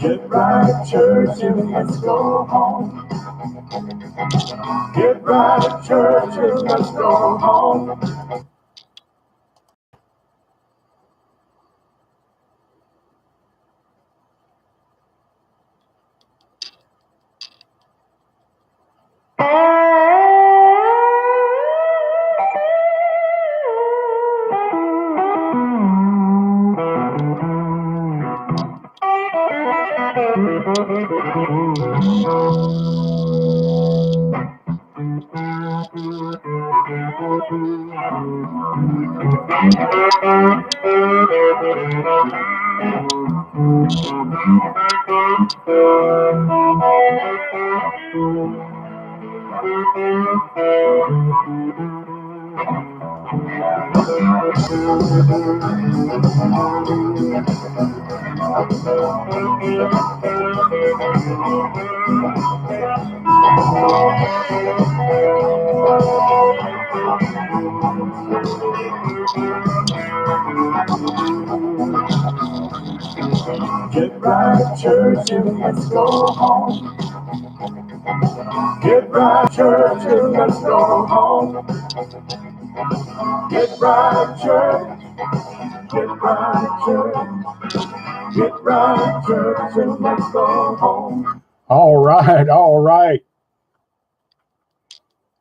Get right, church, and let's go home. Get right, church, and let's go home. Get right, church, and let's go home. Get right, church, and let's go home. Get right, church. Get right, church. Get right, church, and let's go home. All right, all right.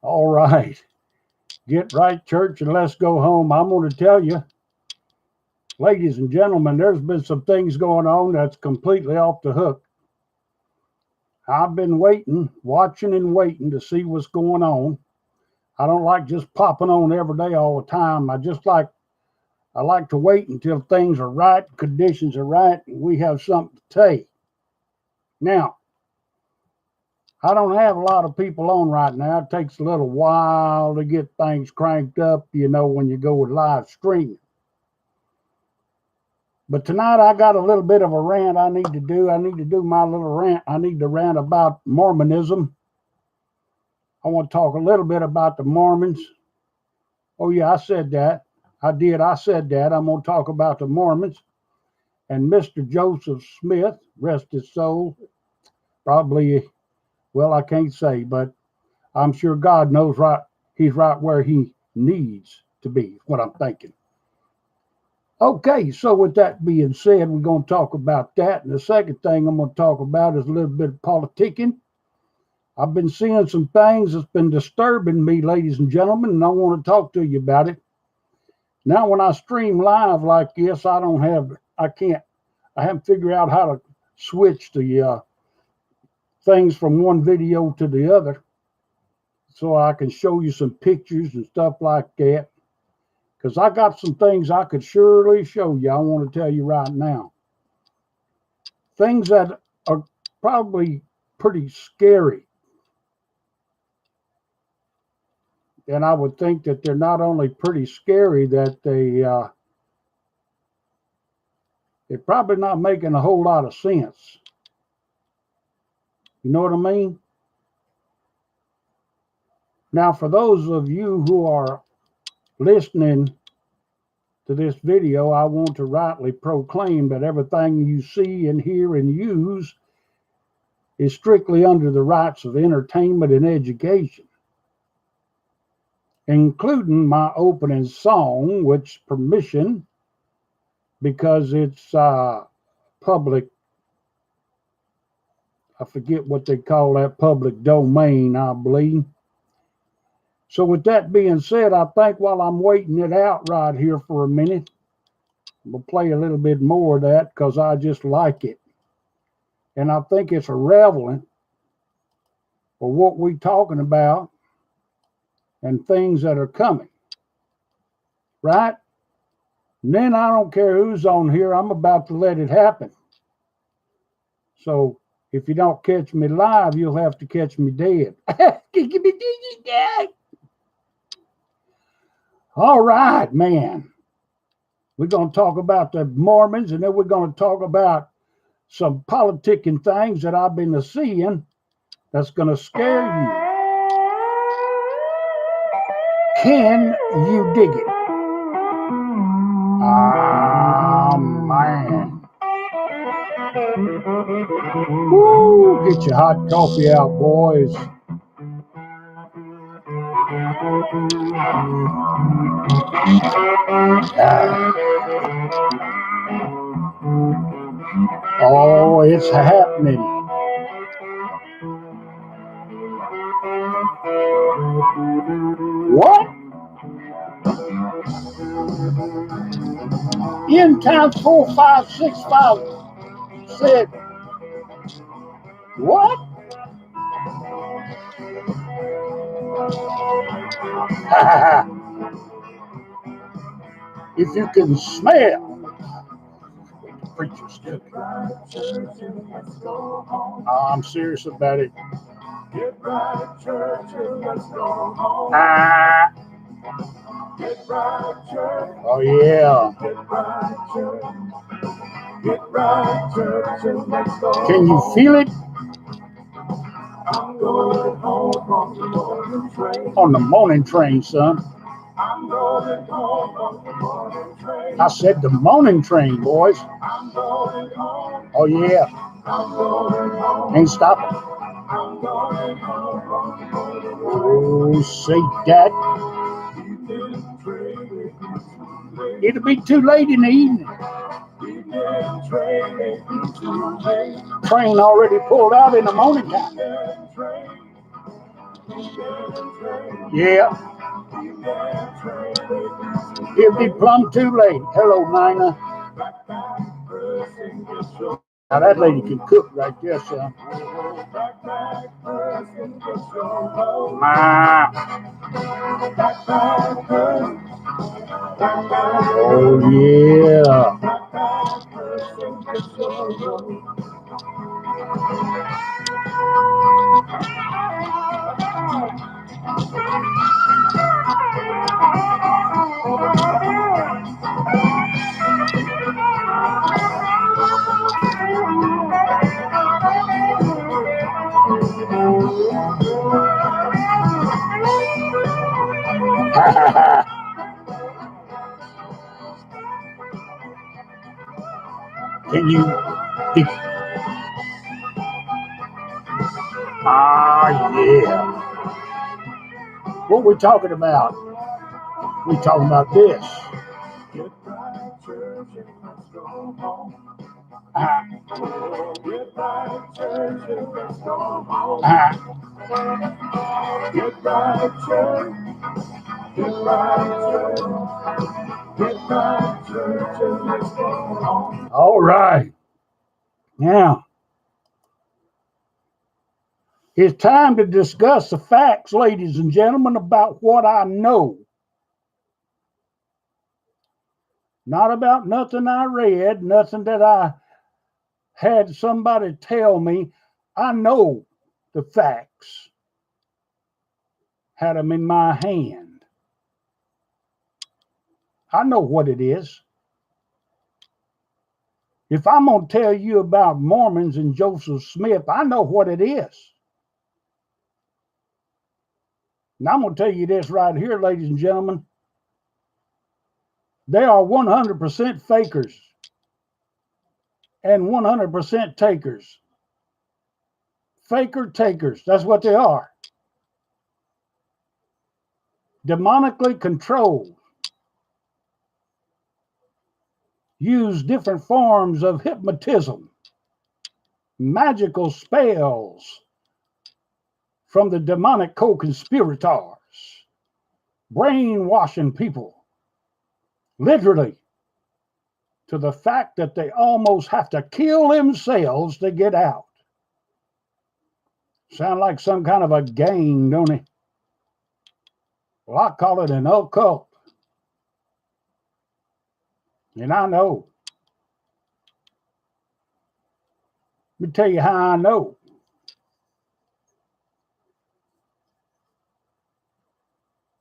All right. Get right, church, and let's go home. I'm going to tell you, ladies and gentlemen, there's been some things going on that's completely off the hook. I've been waiting, watching and waiting to see what's going on. I don't like just popping on every day all the time. I like to wait until things are right, conditions are right, and we have something to say. Now, I don't have a lot of people on right now. It takes a little while to get things cranked up, when you go with live streaming. But tonight I got a little bit of a rant I need to do. I need to do my little rant. I need to rant about Mormonism. I want to talk a little bit about the Mormons. Oh, yeah, I said that. I did. I said that. I'm going to talk about the Mormons and Mr. Joseph Smith, rest his soul. Probably, well, I can't say, but I'm sure God knows right. He's right where he needs to be, what I'm thinking. Okay, so with that being said, we're going to talk about that. And the second thing I'm going to talk about is a little bit of politicking. I've been seeing some things that's been disturbing me, ladies and gentlemen, and I want to talk to you about it. Now, when I stream live like this, I haven't figured out how to switch the things from one video to the other so I can show you some pictures and stuff like that. Because I got some things I could surely show you. I want to tell you right now. Things that are probably pretty scary. And I would think that they're not only pretty scary, that they're probably not making a whole lot of sense. You know what I mean? Now, for those of you who are listening to this video, I want to rightly proclaim that everything you see and hear and use is strictly under the rights of entertainment and education, including my opening song, which permission, because it's public, I forget what they call that, public domain, I believe. So with that being said, I think while I'm waiting it out right here for a minute, we'll play a little bit more of that because I just like it. And I think it's relevant for what we're talking about and things that are coming. Right? And then I don't care who's on here, I'm about to let it happen. So if you don't catch me live, you'll have to catch me dead. All right, man. We're going to talk about the Mormons, and then we're going to talk about some politicking things that I've been seeing that's going to scare you. Can you dig it? Ah, man. Woo, get your hot coffee out, boys. Oh, it's happening. What? End times 4565 said, what? If you can smell, the preacher's good. I'm serious about it. Get right, church, and let's go home. Get right, church. Oh, yeah. Get right, church. Get right, church, and let's go home. Can you feel it? I'm going home on the morning train. On the morning train, son. I'm going home on the morning train. I said the morning train, boys. I'm going home. Oh, yeah. I'm going home. Ain't stopping. I'm going home on the morning train. Oh, say that. It'll be too late in the evening. Train already pulled out in the morning time. Yeah. It'll be plumb too late. Hello, Nina. Now that lady can cook right there, son. Oh, yeah. Can you? Yeah. What we talking about? We talking about this. Get right, church, and let's go home. Get right, church, and let's go home. Get right, church. Get right, church. Get right, church, and let's go home. All right. Now, it's time to discuss the facts, ladies and gentlemen, about what I know. Not about nothing I read, nothing that I had somebody tell me. I know the facts. Had them in my hand. I know what it is. If I'm going to tell you about Mormons and Joseph Smith, I know what it is. And I'm going to tell you this right here, ladies and gentlemen. They are 100% fakers and 100% takers. Faker takers. That's what they are. Demonically controlled. Use different forms of hypnotism, magical spells from the demonic co-conspirators, brainwashing people, literally, to the fact that they almost have to kill themselves to get out. Sound like some kind of a gang, don't it? Well, I call it an occult. And I know. Let me tell you how I know.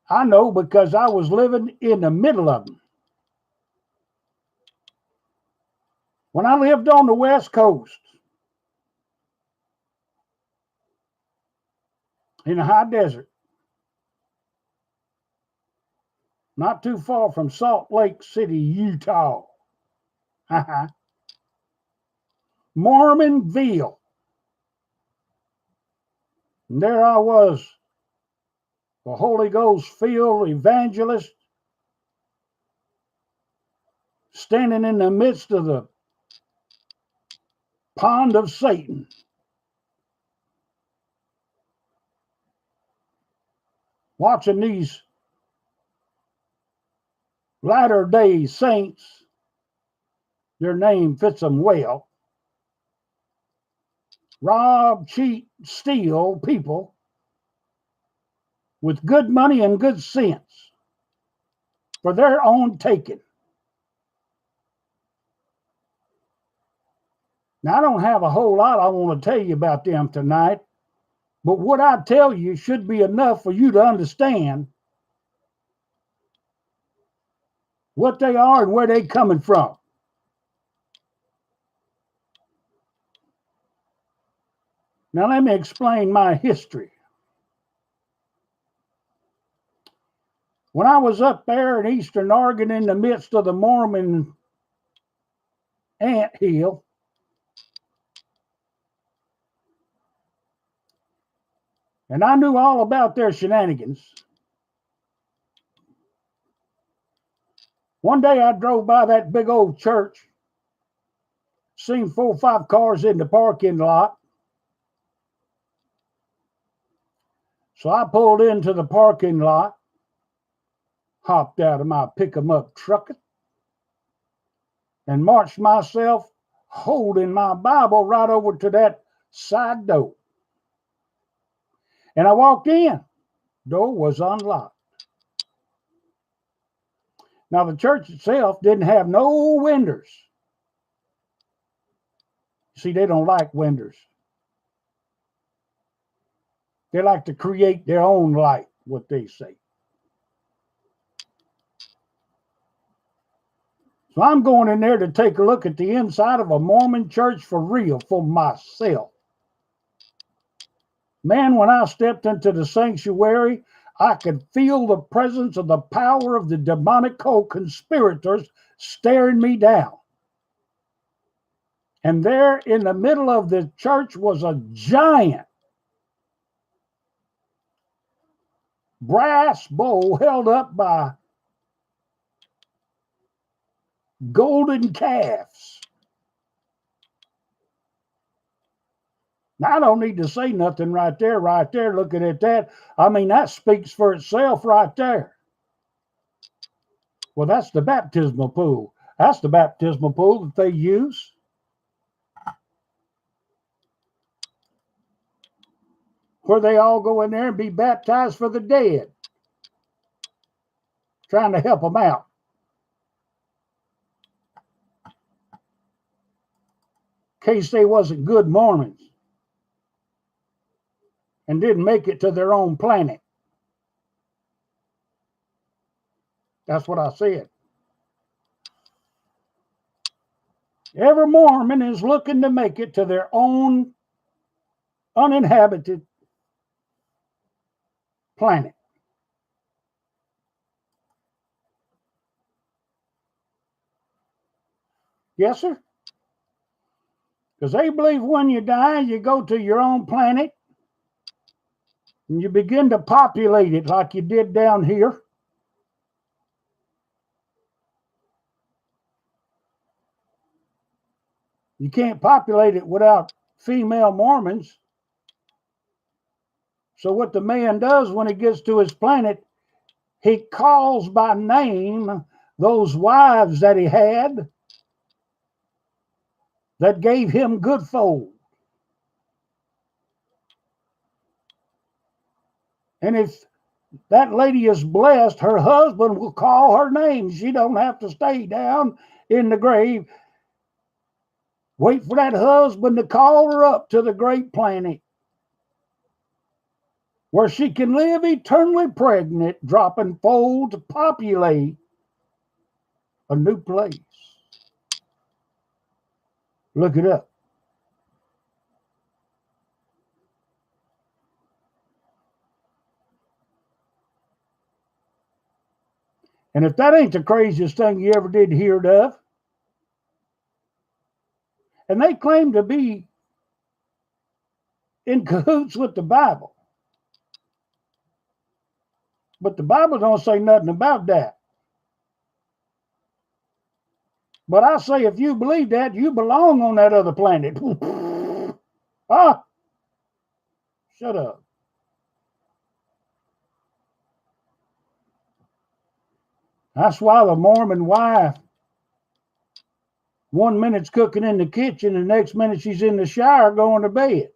I know because I was living in the middle of them. When I lived on the West Coast, in the high desert, not too far from Salt Lake City, Utah, Mormonville. And there I was, a Holy Ghost filled evangelist, standing in the midst of the pond of Satan, watching these latter day saints, their name fits them well, rob, cheat, steal people with good money and good sense for their own taking. Now, I don't have a whole lot I want to tell you about them tonight, but what I tell you should be enough for you to understand what they are and where they're coming from. Now, let me explain my history. When I was up there in Eastern Oregon in the midst of the Mormon ant hill, and I knew all about their shenanigans. One day I drove by that big old church, seen 4 or 5 cars in the parking lot. So I pulled into the parking lot, hopped out of my pick-em-up truck, and marched myself, holding my Bible, right over to that side door. And I walked in. Door was unlocked. Now, the church itself didn't have no windows. See, they don't like windows. They like to create their own light, what they say. So I'm going in there to take a look at the inside of a Mormon church for real, for myself. Man, when I stepped into the sanctuary, I could feel the presence of the power of the demonic co-conspirators staring me down. And there in the middle of the church was a giant brass bowl held up by golden calves. Now, I don't need to say nothing right there, looking at that. I mean, that speaks for itself right there. Well, that's the baptismal pool. That's the baptismal pool that they use. Where they all go in there and be baptized for the dead. Trying to help them out. In case they wasn't good Mormons and didn't make it to their own planet. That's what I said. Every Mormon is looking to make it to their own uninhabited planet. Yes, sir? Because they believe when you die, you go to your own planet and you begin to populate it like you did down here. You can't populate it without female Mormons. So what the man does when he gets to his planet, he calls by name those wives that he had that gave him good fold. And if that lady is blessed, her husband will call her name. She don't have to stay down in the grave. Wait for that husband to call her up to the great planet where she can live eternally pregnant, dropping foal to populate a new place. Look it up. And if that ain't the craziest thing you ever did hear of, and they claim to be in cahoots with the Bible, but the Bible don't say nothing about that. But I say if you believe that, you belong on that other planet. Ah, shut up. That's why the Mormon wife, 1 minute's cooking in the kitchen, the next minute she's in the shower going to bed.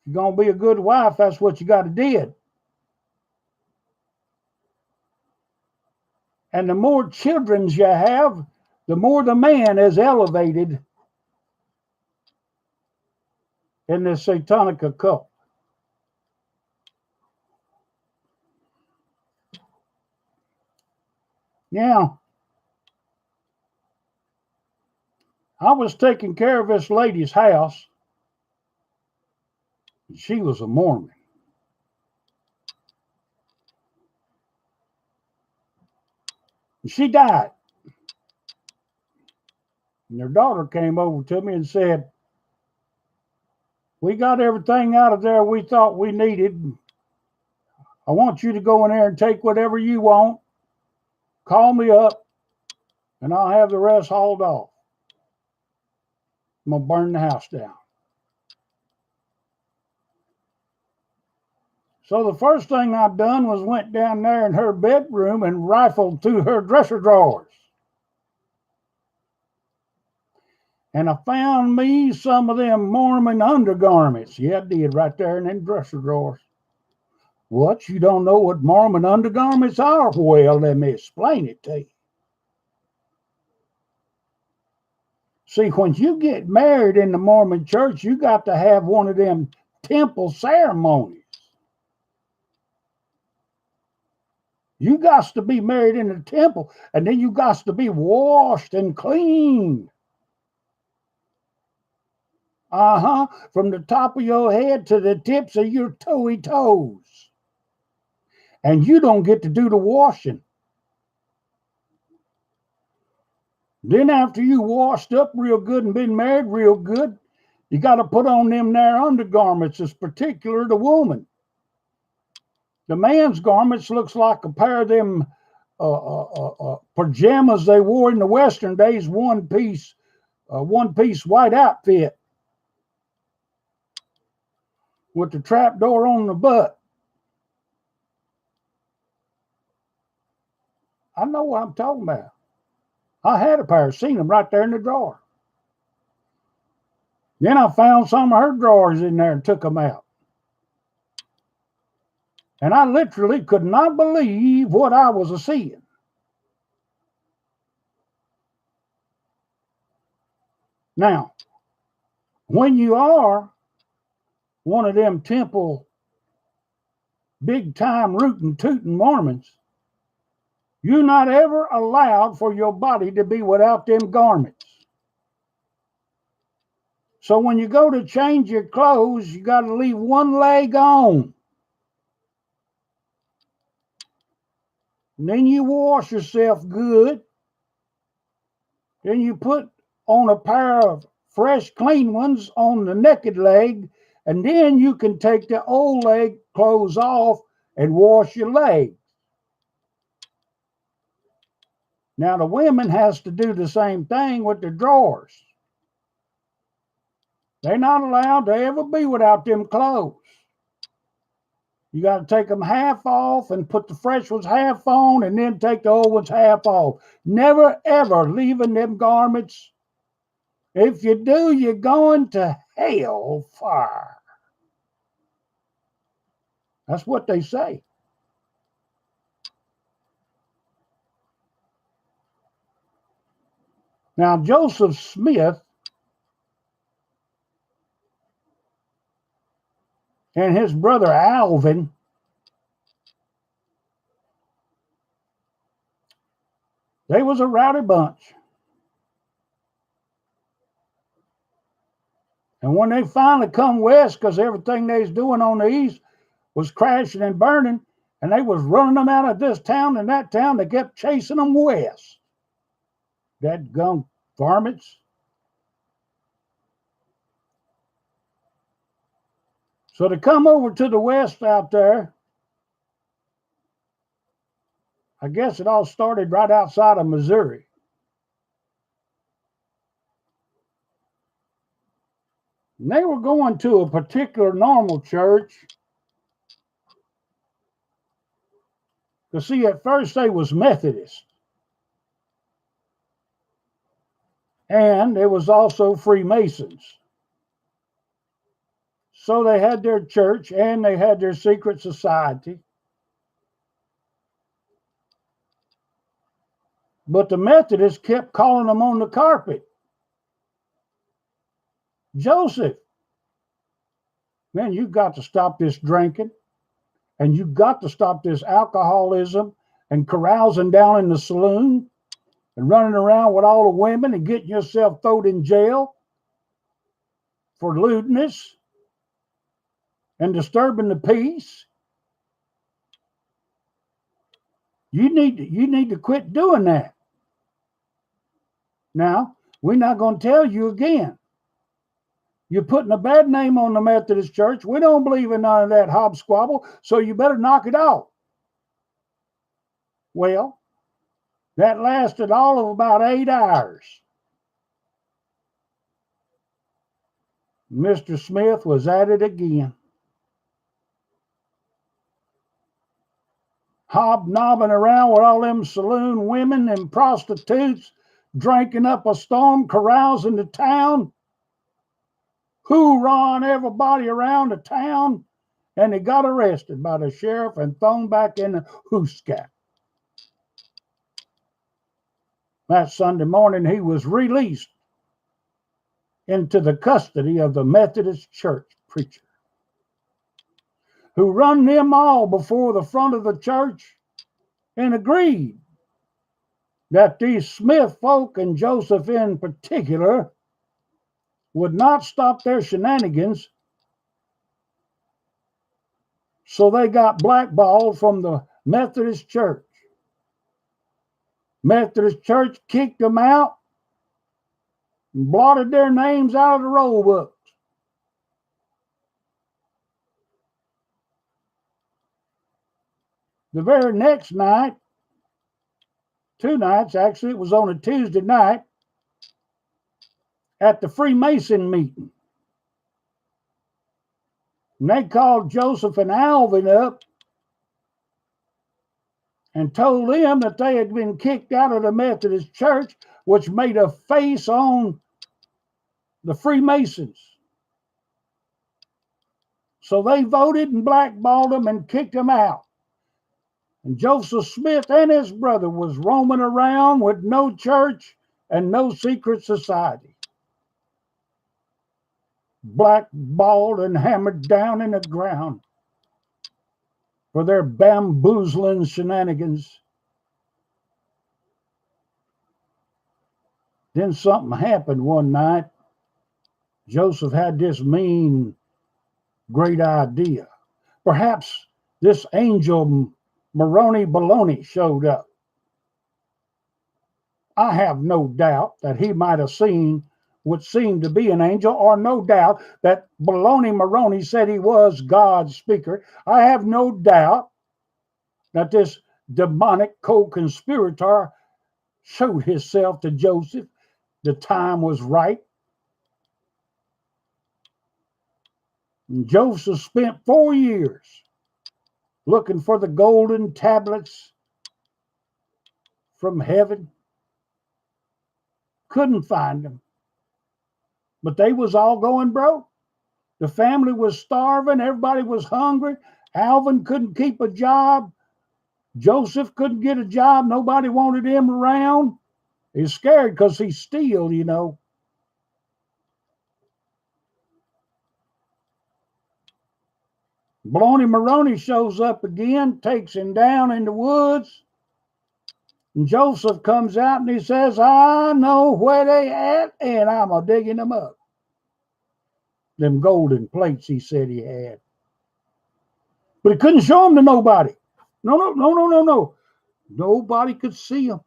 If you're going to be a good wife, that's what you got to do. And the more children you have, the more the man is elevated in this satanic occult. Now, I was taking care of this lady's house. She was a Mormon. She died. And her daughter came over to me and said, we got everything out of there we thought we needed. I want you to go in there and take whatever you want. Call me up, and I'll have the rest hauled off. I'm going to burn the house down. So the first thing I done was went down there in her bedroom and rifled through her dresser drawers. And I found me some of them Mormon undergarments. Yeah, I did, right there in them dresser drawers. What? You don't know what Mormon undergarments are? Well, let me explain it to you. See, when you get married in the Mormon church, you got to have one of them temple ceremonies. You got to be married in the temple, and then you got to be washed and clean. From the top of your head to the tips of your toes. And you don't get to do the washing. Then after you washed up real good and been married real good, you got to put on them there undergarments, as particular the woman. The man's garments looks like a pair of them pajamas they wore in the Western days, one piece white outfit with the trap door on the butt. I know what I'm talking about. I had a pair, seen them right there in the drawer. Then I found some of her drawers in there and took them out. And I literally could not believe what I was seeing. Now, when you are one of them temple big time rootin' tootin' Mormons, you're not ever allowed for your body to be without them garments. So when you go to change your clothes, you got to leave one leg on. And then you wash yourself good. Then you put on a pair of fresh, clean ones on the naked leg. And then you can take the old leg clothes off and wash your leg. Now the women has to do the same thing with their drawers. They're not allowed to ever be without them clothes. You got to take them half off and put the fresh ones half on and then take the old ones half off. Never, ever leaving them garments. If you do, you're going to hell fire. That's what they say. Now, Joseph Smith and his brother Alvin, they was a rowdy bunch. And when they finally come west, because everything they was doing on the east was crashing and burning, and they was running them out of this town and that town, they kept chasing them west. That gum varmints. So to come over to the west out there, I guess it all started right outside of Missouri. And they were going to a particular normal church. Because see, at first they was Methodist. And there was also Freemasons. So they had their church and they had their secret society. But the Methodists kept calling them on the carpet. Joseph, man, you got to stop this drinking, and you got to stop this alcoholism and carousing down in the saloon and running around with all the women and getting yourself thrown in jail for lewdness and disturbing the peace. You need to quit doing that. Now, we're not going to tell you again. You're putting a bad name on the Methodist Church. We don't believe in none of that hobsquabble, so you better knock it off. Well, that lasted all of about 8 hours. Mr. Smith was at it again. Hobnobbing around with all them saloon women and prostitutes, drinking up a storm, carousing the town, hoorahing everybody around the town, and he got arrested by the sheriff and thrown back in the hooscat. That Sunday morning, he was released into the custody of the Methodist Church preacher, who run them all before the front of the church and agreed that these Smith folk, and Joseph in particular, would not stop their shenanigans, so they got blackballed from the Methodist Church. Methodist Church kicked them out and blotted their names out of the roll books. The very next night, 2 nights actually, it was on a Tuesday night, at the Freemason meeting. And they called Joseph and Alvin up and told them that they had been kicked out of the Methodist Church, which made a face on the Freemasons. So they voted and blackballed them and kicked them out. And Joseph Smith and his brother was roaming around with no church and no secret society, blackballed and hammered down in the ground for their bamboozling shenanigans. Then something happened one night. Joseph had this mean, great idea. Perhaps this angel Moroni Baloney showed up. I have no doubt that he might have seen what seemed to be an angel, or no doubt that Baloney Moroni said he was God's speaker. I have no doubt that this demonic co-conspirator showed himself to Joseph. The time was right. And Joseph spent 4 years looking for the golden tablets from heaven. Couldn't find them. But they was all going broke. The family was starving. Everybody was hungry. Alvin couldn't keep a job. Joseph couldn't get a job. Nobody wanted him around. He's scared because he's still, you know. Baloney Maroney shows up again, takes him down in the woods. And Joseph comes out and he says, I know where they at, and I'm a digging them up. Them golden plates he said he had. But he couldn't show them to nobody. No. Nobody could see them.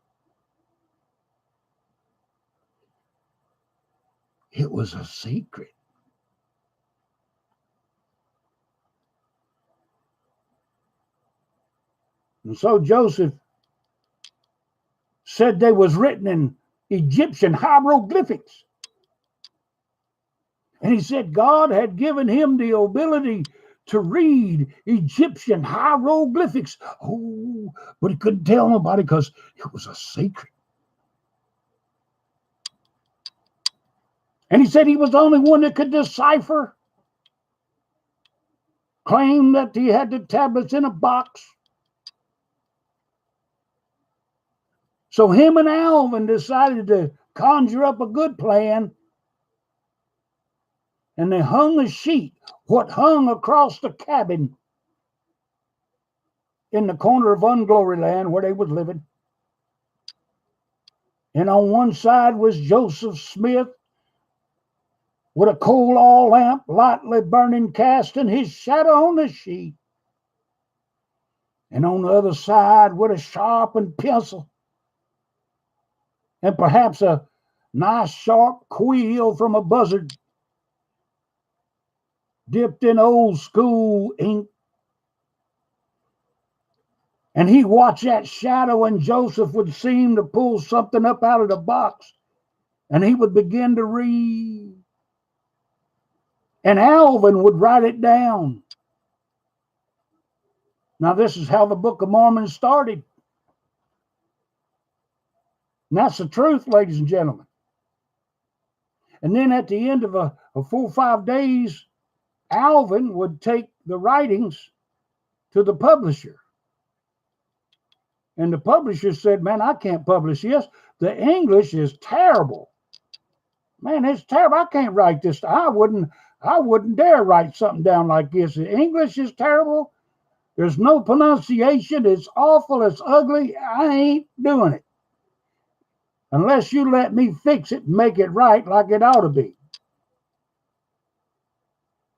It was a secret. And so Joseph said they was written in Egyptian hieroglyphics. And he said God had given him the ability to read Egyptian hieroglyphics. Oh, but he couldn't tell nobody because it was a secret. And he said he was the only one that could decipher, claimed that he had the tablets in a box. So him and Alvin decided to conjure up a good plan. And they hung a sheet, what hung across the cabin in the corner of Unglory Land where they was living. And on one side was Joseph Smith with a coal oil lamp lightly burning, casting his shadow on the sheet. And on the other side with a sharpened pencil and perhaps a nice sharp quill from a buzzard dipped in old school ink. And he watched that shadow, and Joseph would seem to pull something up out of the box, and he would begin to read. And Alvin would write it down. Now, this is how the Book of Mormon started. And that's the truth, ladies and gentlemen. And then at the end of a 4 or 5 days, Alvin would take the writings to the publisher. And the publisher said, man, I can't publish this. The English is terrible. Man, it's terrible. I can't write this. I wouldn't dare write something down like this. The English is terrible. There's no pronunciation. It's awful. It's ugly. I ain't doing it. Unless you let me fix it and make it right like it ought to be.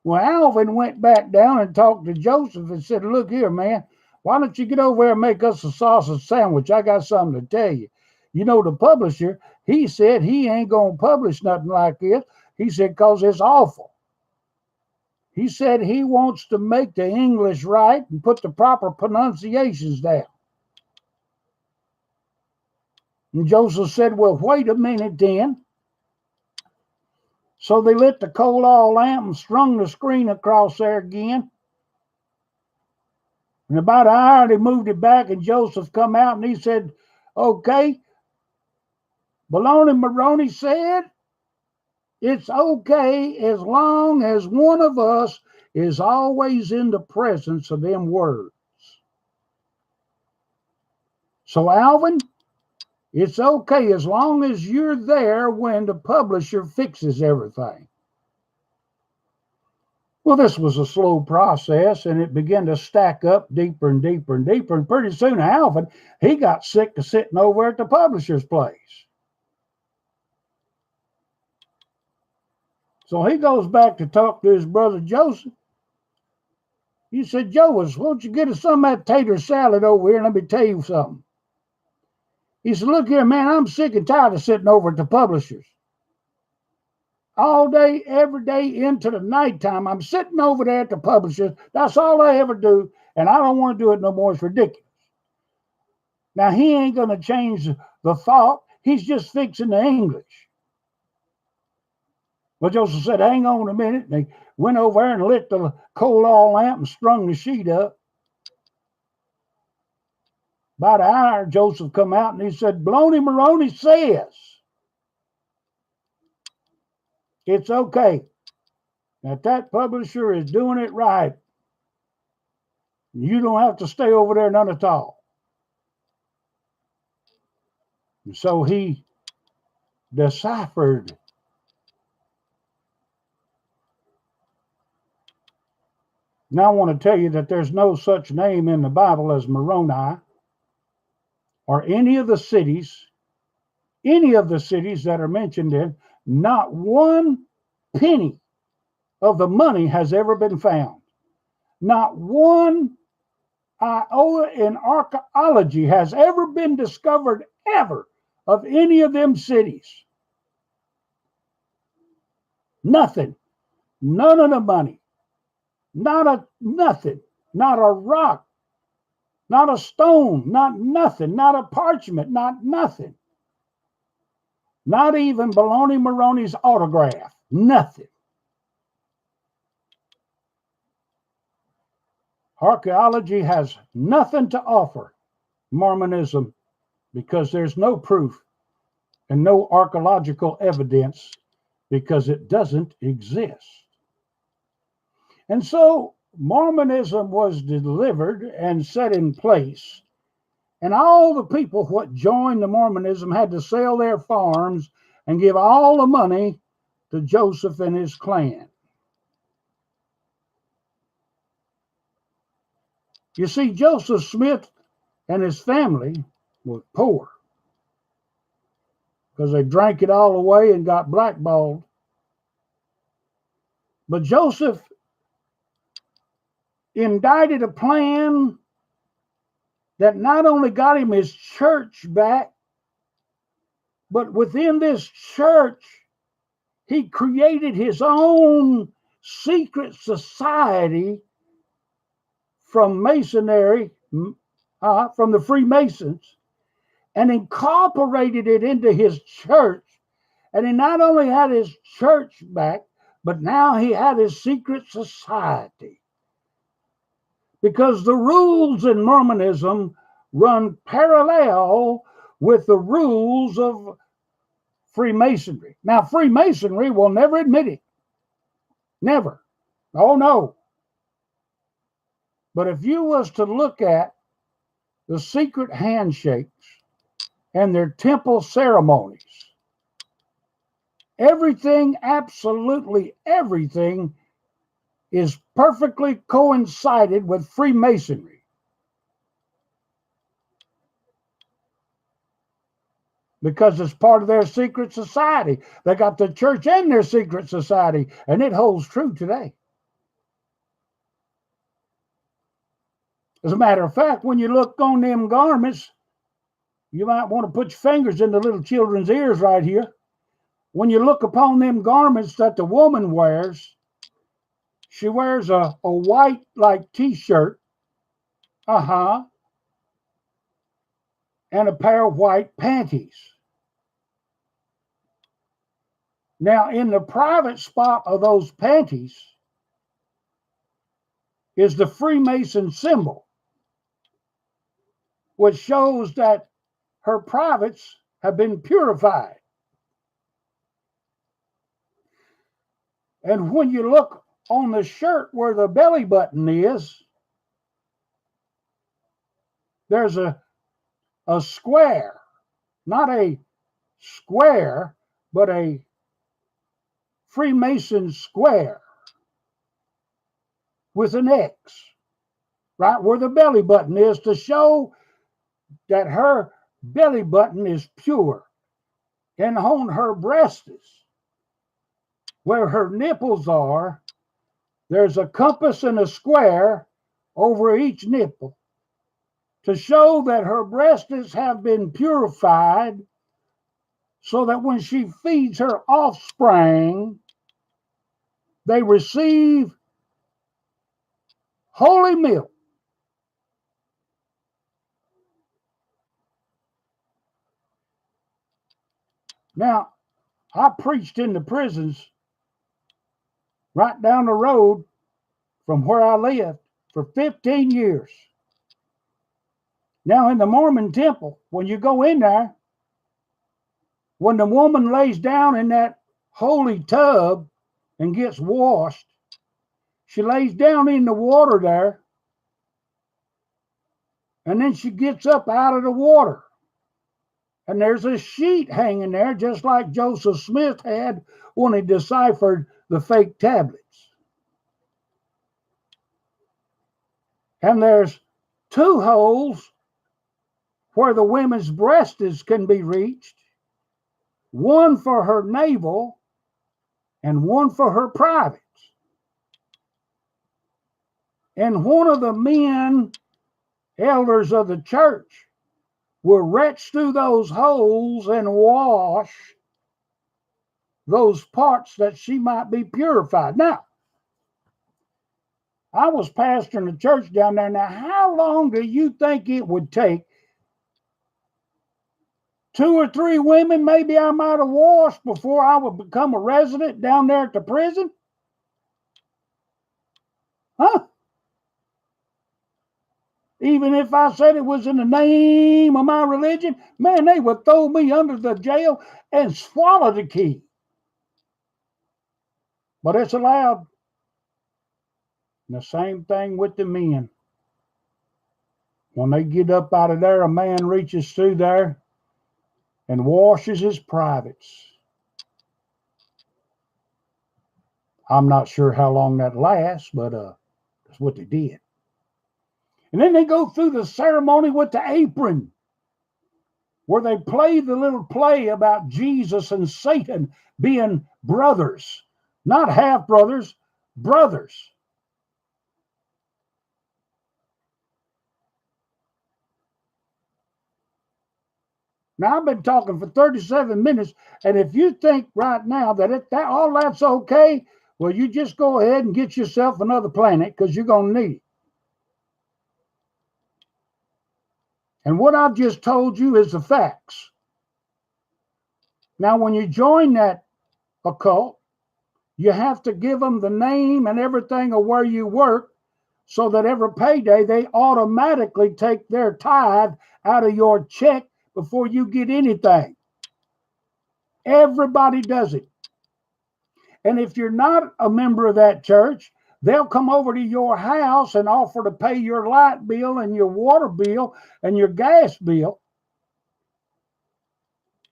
Well, Alvin went back down and talked to Joseph and said, look here, man. Why don't you get over there and make us a sausage sandwich? I got something to tell you. You know, the publisher, he said he ain't going to publish nothing like this. He said, because it's awful. He said he wants to make the English right and put the proper pronunciations down. And Joseph said, well, wait a minute then. So they lit the coal oil lamp and strung the screen across there again. In about an hour, they moved it back, and Joseph come out and he said, okay. Baloney Maroney said, it's okay as long as one of us is always in the presence of them words. So, Alvin, it's okay as long as you're there when the publisher fixes everything. Well, this was a slow process, and it began to stack up deeper and deeper and deeper. And pretty soon, Alvin, he got sick of sitting over at the publisher's place. So he goes back to talk to his brother Joseph. He said, Joseph, won't you get us some of that tater salad over here and let me tell you something? He said, look here, man, I'm sick and tired of sitting over at the publishers. All day, every day into the nighttime, I'm sitting over there at the publishers. That's all I ever do, and I don't want to do it no more. It's ridiculous. Now, he ain't going to change the thought. He's just fixing the English. Well, Joseph said, hang on a minute. And they went over there and lit the coal oil lamp and strung the sheet up. About an hour, Joseph come out and he said, Baloney Maroney says, it's okay. That publisher is doing it right. You don't have to stay over there none at all. And so he deciphered. Now I want to tell you that there's no such name in the Bible as Moroni or any of the cities that are mentioned in. Not one penny of the money has ever been found. Not one iota in archaeology has ever been discovered ever of any of them cities. Nothing. None of the money. Nothing. Not a rock. Not a stone. Not nothing. Not a parchment. Not nothing. Not even Baloney Moroni's autograph. Nothing. Archaeology has nothing to offer Mormonism because there's no proof and no archaeological evidence because it doesn't exist. And so Mormonism was delivered and set in place. And all the people what joined the Mormonism had to sell their farms and give all the money to Joseph and his clan. You see, Joseph Smith and his family were poor because they drank it all away and got blackballed. But Joseph indicted a plan that not only got him his church back, but within this church, he created his own secret society from Masonry, from the Freemasons, and incorporated it into his church. And he not only had his church back, but now he had his secret society. Because the rules in Mormonism run parallel with the rules of Freemasonry. Now, Freemasonry will never admit it. Never. Oh, no. But if you was to look at the secret handshakes and their temple ceremonies, everything, absolutely everything, is perfectly coincided with Freemasonry. Because it's part of their secret society. They got the church and their secret society, and it holds true today. As a matter of fact, when you look on them garments, you might want to put your fingers in the little children's ears right here. When you look upon them garments that the woman wears, she wears a white like t-shirt, and a pair of white panties. Now, in the private spot of those panties is the Freemason symbol, which shows that her privates have been purified. And when you look on the shirt where the belly button is, there's a square, not a square, but a Freemason square with an X, right where the belly button is, to show that her belly button is pure. And on her breasts, where her nipples are, there's a compass and a square over each nipple to show that her breasts have been purified, so that when she feeds her offspring, they receive holy milk. Now, I preached in the prisons right down the road from where I lived for 15 years. Now, in the Mormon temple, when you go in there, when the woman lays down in that holy tub and gets washed, she lays down in the water there, and then she gets up out of the water. And there's a sheet hanging there, just like Joseph Smith had when he deciphered the fake tablets. And there's 2 holes where the women's breasts can be reached, one for her navel and one for her privates. And one of the men, elders of the church, will retch through those holes and wash those parts that she might be purified. Now, I was pastoring a church down there. Now, how long do you think it would take 2 or 3 women maybe I might have washed before I would become a resident down there at the prison? Huh? Even if I said it was in the name of my religion, man, they would throw me under the jail and swallow the key. But it's allowed. And the same thing with the men. When they get up out of there, a man reaches through there and washes his privates. I'm not sure how long that lasts, but that's what they did. And then they go through the ceremony with the apron, where they play the little play about Jesus and Satan being brothers, not half brothers, brothers. Now, I've been talking for 37 minutes, and if you think right now that all that's okay, well, you just go ahead and get yourself another planet, because you're going to need it. And what I've just told you is the facts. Now, when you join that occult, you have to give them the name and everything of where you work, so that every payday they automatically take their tithe out of your check before you get anything. Everybody does it. And if you're not a member of that church, they'll come over to your house and offer to pay your light bill and your water bill and your gas bill.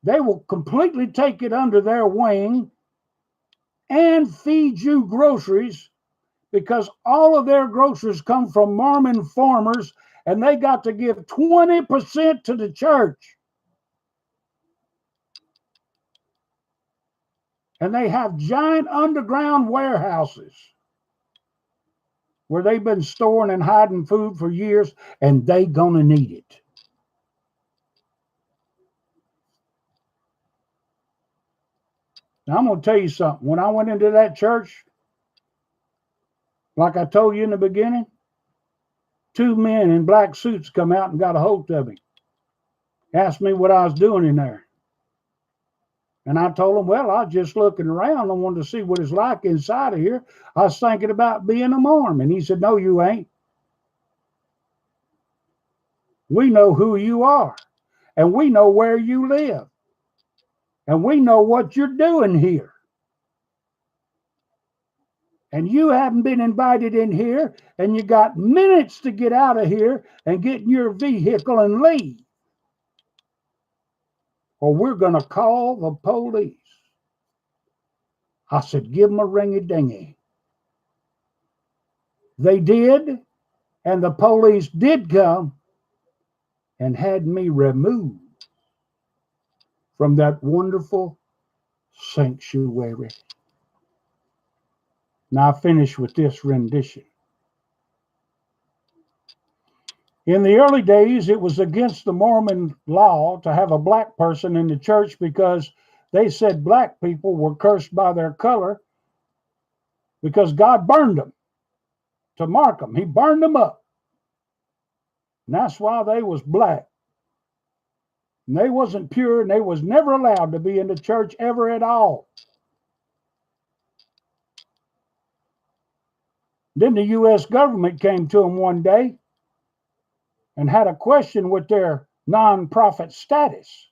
They will completely take it under their wing and feed you groceries, because all of their groceries come from Mormon farmers, and they got to give 20% to the church. And they have giant underground warehouses where they've been storing and hiding food for years, and they gonna need it. Now, I'm gonna tell you something. When I went into that church, like I told you in the beginning, 2 men in black suits come out and got a hold of me. Asked me what I was doing in there. And I told them, well, I was just looking around. I wanted to see what it's like inside of here. I was thinking about being a Mormon. He said, no, you ain't. We know who you are, and we know where you live, and we know what you're doing here. And you haven't been invited in here, and you got minutes to get out of here and get in your vehicle and leave, or we're going to call the police. I said, give them a ring-a-dingy. They did, and the police did come and had me removed from that wonderful sanctuary. Now I finish with this rendition. In the early days, it was against the Mormon law to have a black person in the church, because they said black people were cursed by their color, because God burned them to mark them. He burned them up. And that's why they was black. And they wasn't pure, and they was never allowed to be in the church ever at all. Then the U.S. government came to them one day and had a question with their nonprofit status,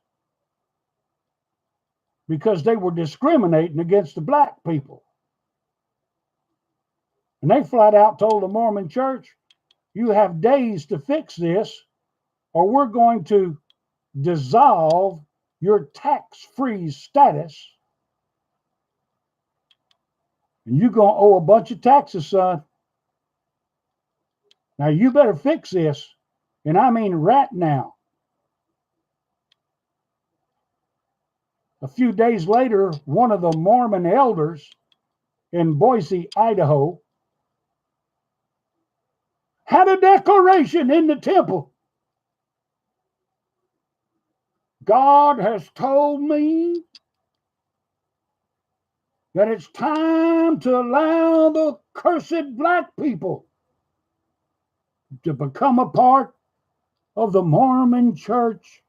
because they were discriminating against the black people. And they flat out told the Mormon church, you have days to fix this, or we're going to dissolve your tax-free status, and you're going to owe a bunch of taxes, son. Now, you better fix this, and I mean right now. A few days later, one of the Mormon elders in Boise, Idaho, had a declaration in the temple. God has told me that it's time to allow the cursed black people to become a part of the Mormon church.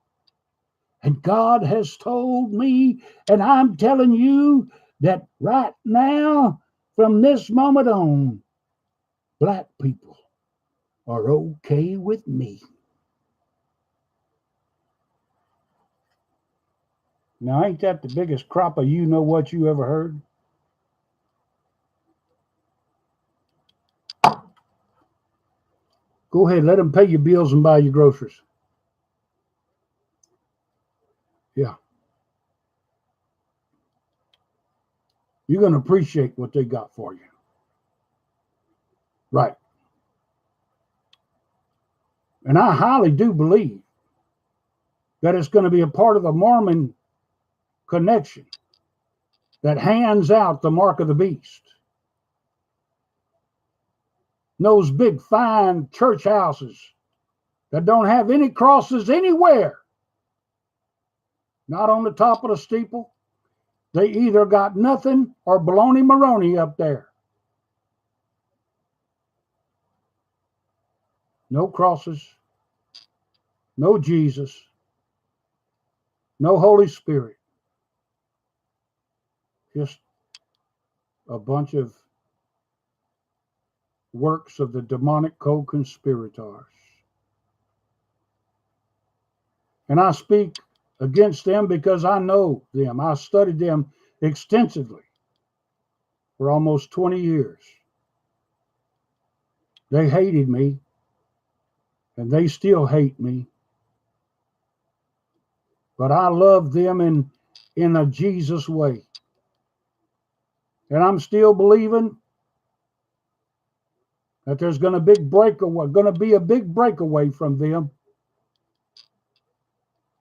And God has told me, and I'm telling you that right now, from this moment on, black people are okay with me. Now, ain't that the biggest crop of you know what you ever heard? Go ahead, let them pay your bills and buy your groceries. Yeah. You're going to appreciate what they got for you. Right. And I highly do believe that it's going to be a part of the Mormon connection that hands out the mark of the beast. Those big, fine church houses that don't have any crosses anywhere, not on the top of the steeple. They either got nothing or baloney Maroney up there. No crosses, no Jesus, no Holy Spirit. Just a bunch of works of the demonic co-conspirators. And I speak against them because I know them. I studied them extensively for almost 20 years. They hated me, and they still hate me. But I love them in a Jesus way. And I'm still believing that there's going to be a big breakaway from them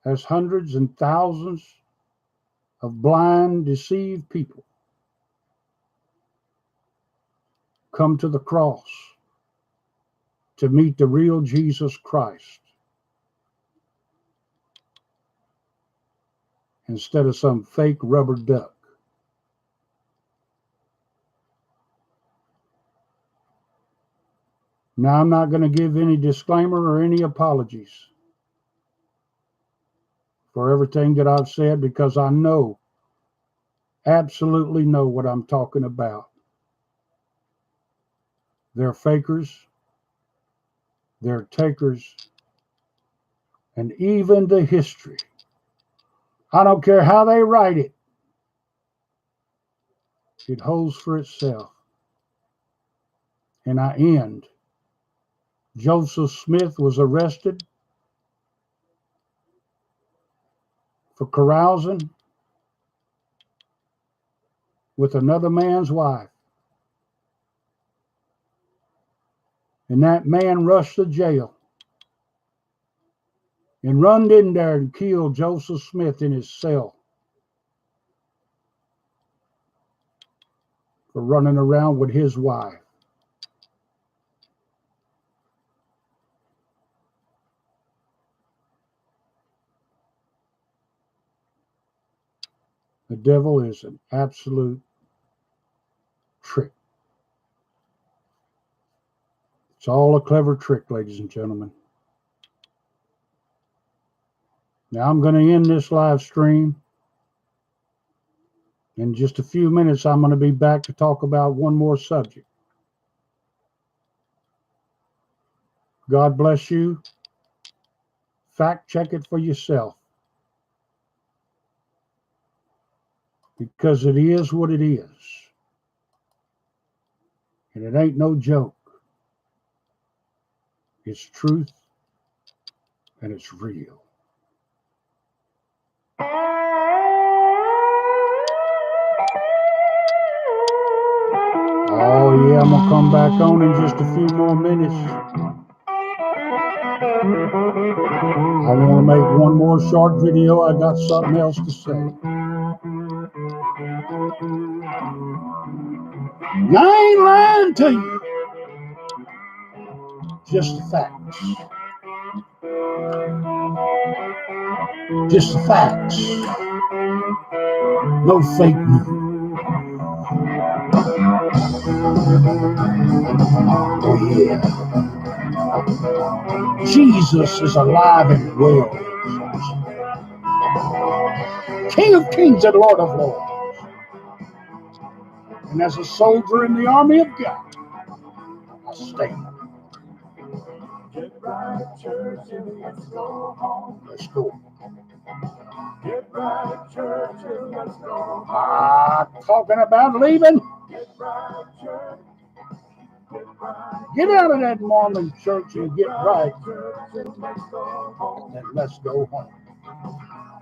as hundreds and thousands of blind, deceived people come to the cross to meet the real Jesus Christ instead of some fake rubber duck. Now, I'm not going to give any disclaimer or any apologies for everything that I've said because I know, absolutely know what I'm talking about. They're fakers, they're takers, and even the history. I don't care how they write it, it holds for itself. And I end. Joseph Smith was arrested for carousing with another man's wife. And that man rushed to jail and run in there and killed Joseph Smith in his cell for running around with his wife. The devil is an absolute trick. It's all a clever trick, ladies and gentlemen. Now I'm going to end this live stream. In just a few minutes, I'm going to be back to talk about one more subject. God bless you. Fact check it for yourself. Because it is what it is. And it ain't no joke. It's truth and it's real. Oh yeah, I'm gonna come back on in just a few more minutes. I want to make one more short video. I got something else to say. And I ain't lying to you. Just the facts. Just the facts. No fake news. Oh yeah. Jesus is alive and well. King of kings and Lord of lords. And as a soldier in the army of God, I stand. Get right, church, and let's go home. Let's go. Get right, church, and let's go home. Talking about leaving. Get right, church. Get out of that Mormon church and get right. And let's go home.